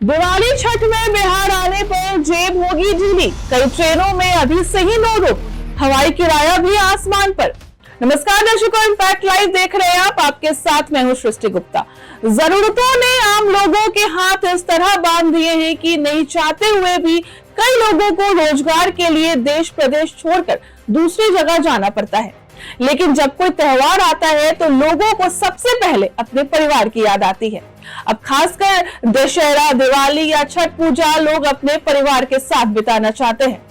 दिवाली छठ में बिहार आने पर जेब होगी ढीली, कई ट्रेनों में अभी से ही नो रुक, हवाई किराया भी आसमान पर। नमस्कार दर्शकों, इम्पैक्ट लाइव देख रहे हैं आप, आपके साथ मैं हूं सृष्टि गुप्ता। जरूरतों ने आम लोगों के हाथ इस तरह बांध दिए हैं कि नहीं चाहते हुए भी कई लोगों को रोजगार के लिए देश प्रदेश छोड़कर दूसरी जगह जाना पड़ता है। लेकिन जब कोई त्योहार आता है तो लोगों को सबसे पहले अपने परिवार की याद आती है। अब खासकर दशहरा, दिवाली या छठ पूजा लोग अपने परिवार के साथ बिताना चाहते हैं,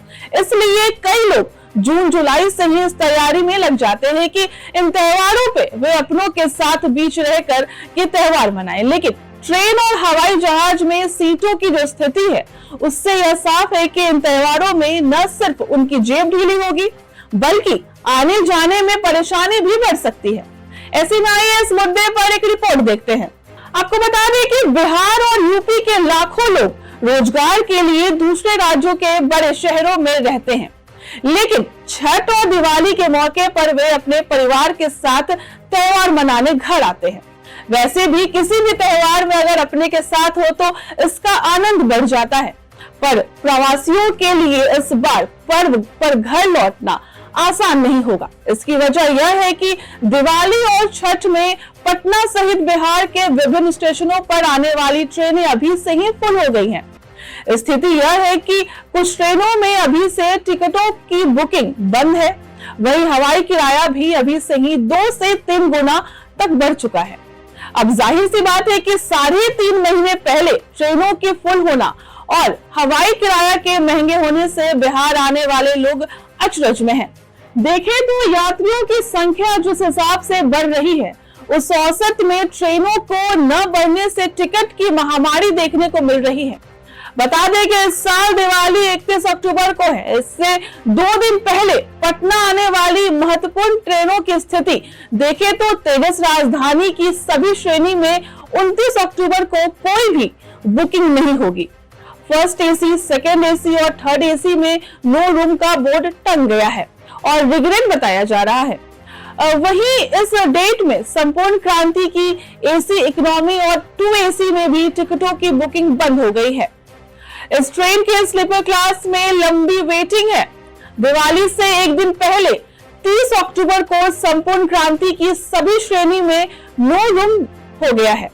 इसलिए कई लोग जून जुलाई से ही इस तैयारी में लग जाते हैं कि इन त्योहारों पे वे अपनों के साथ बीच रहकर ये त्योहार मनाएं। लेकिन ट्रेन और हवाई जहाज में सीटों की जो स्थिति है उससे यह साफ है कि इन त्योहारों में न सिर्फ उनकी जेब ढीली होगी बल्कि आने जाने में परेशानी भी बढ़ सकती है। ऐसे में आइए इस मुद्दे पर एक रिपोर्ट देखते हैं। आपको बता दें कि बिहार और यूपी के लाखों लोग रोजगार के लिए दूसरे राज्यों के बड़े शहरों में रहते हैं, लेकिन छठ और दिवाली के मौके पर वे अपने परिवार के साथ त्योहार मनाने घर आते हैं। वैसे भी किसी भी त्योहार में अगर अपने के साथ हो तो इसका आनंद बढ़ जाता है, पर प्रवासियों के लिए इस बार पर्व पर घर लौटना आसान नहीं होगा। इसकी वजह यह है कि दिवाली और छठ में पटना सहित बिहार के विभिन्न स्टेशनों पर आने वाली ट्रेनें अभी से ही फुल हो गई हैं। स्थिति यह है कि कुछ ट्रेनों में अभी से टिकटों की बुकिंग बंद है, वहीं हवाई किराया भी अभी से ही 2 से 3 गुना तक बढ़ चुका है। अब जाहिर सी बात है कि 3.5 महीने पहले ट्रेनों के फुल होना और हवाई किराया के महंगे होने से बिहार आने वाले लोग अचरज में हैं। देखें तो यात्रियों की संख्या जिस हिसाब से बढ़ रही है उस औसत में ट्रेनों को न बढ़ने से टिकट की महामारी देखने को मिल रही है। बता दें कि इस साल दिवाली 31 अक्टूबर को है। इससे 2 दिन पहले पटना आने वाली महत्वपूर्ण ट्रेनों की स्थिति देखें तो तेजस राजधानी की सभी श्रेणी में 29 अक्टूबर को कोई भी बुकिंग नहीं होगी। फर्स्ट एसी, सेकेंड एसी और थर्ड एसी में नो रूम का बोर्ड टंग गया है और रिग्रेट बताया जा रहा है। वहीं इस डेट में संपूर्ण क्रांति की एसी, इकोनॉमी और 2 एसी में भी टिकटों की बुकिंग बंद हो गई है। इस ट्रेन के स्लीपर क्लास में लंबी वेटिंग है। दिवाली से एक दिन पहले 30 अक्टूबर को संपूर्ण क्रांति की सभी श्रेणी में नो रूम हो गया है।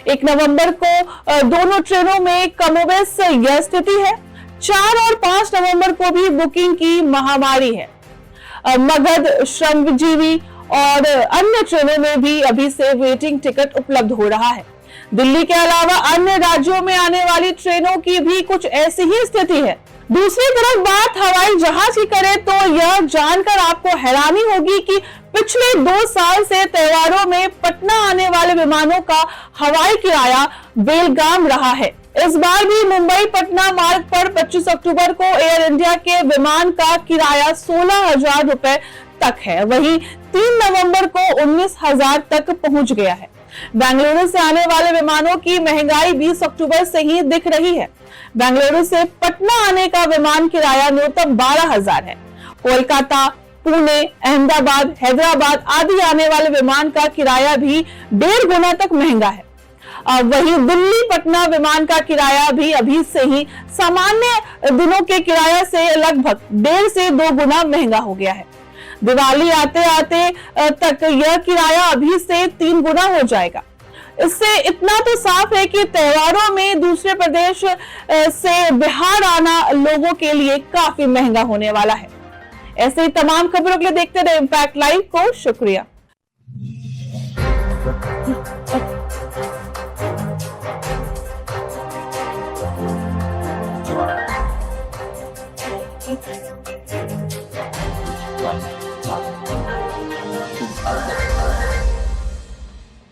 1 नवंबर को दोनों ट्रेनों में कमोबेश यह स्थिति है। 4 और 5 नवंबर को भी बुकिंग की महामारी है। मगध, श्रमजीवी और अन्य ट्रेनों में भी अभी से वेटिंग टिकट उपलब्ध हो रहा है। दिल्ली के अलावा अन्य राज्यों में आने वाली ट्रेनों की भी कुछ ऐसी ही स्थिति है। दूसरी तरफ बात हवाई जहाज की करें तो यह जानकर आपको हैरानी होगी कि पिछले 2 साल से त्योहारों में पटना आने वाले विमानों का हवाई किराया बेलगाम रहा है। इस बार भी मुंबई पटना मार्ग पर 25 अक्टूबर को एयर इंडिया के विमान का किराया 16,000 रुपए तक है, वहीं 3 नवंबर को 19,000 तक पहुंच गया है। बेंगलुरु से आने वाले विमानों की महंगाई 20 अक्टूबर से ही दिख रही है। बेंगलुरु से पटना आने का विमान किराया न्यूनतम 12,000 है। कोलकाता, पुणे, अहमदाबाद, हैदराबाद आदि आने वाले विमान का किराया भी 1.5 गुना तक महंगा है। वहीं दिल्ली पटना विमान का किराया भी अभी से ही सामान्य दिनों के किराया से लगभग 1.5 से 2 गुना महंगा हो गया है। दिवाली आते आते तक यह किराया अभी से 3 गुना हो जाएगा। इससे इतना तो साफ है कि त्योहारों में दूसरे प्रदेश से बिहार आना लोगों के लिए काफी महंगा होने वाला है। ऐसे ही तमाम खबरों के लिए देखते रहे इम्पैक्ट लाइव को। शुक्रिया।